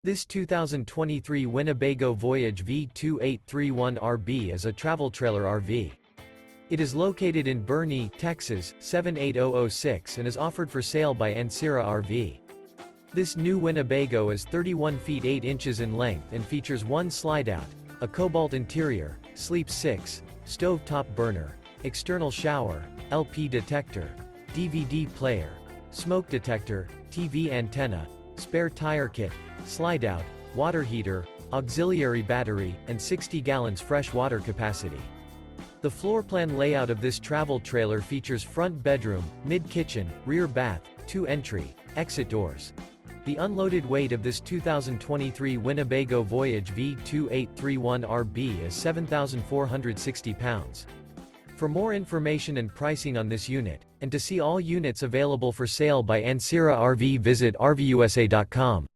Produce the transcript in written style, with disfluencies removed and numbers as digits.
This 2023 Winnebago Voyage V2831RB is a travel trailer RV. It is located in Boerne, Texas, 78006 and is offered for sale by Ancira RV. This new Winnebago is 31 feet 8 inches in length and features one slide-out, a Cobalt interior, sleeps 6, stove-top burner, external shower, LP detector, DVD player, smoke detector, TV antenna, spare tire kit, slide-out, water heater, auxiliary battery, and 60 gallons fresh water capacity. The floor plan layout of this travel trailer features front bedroom, mid-kitchen, rear bath, 2 entry, exit doors. The unloaded weight of this 2023 Winnebago Voyage V2831RB is 7,460 pounds. For more information and pricing on this unit, and to see all units available for sale by Ancira RV, visit RVUSA.com.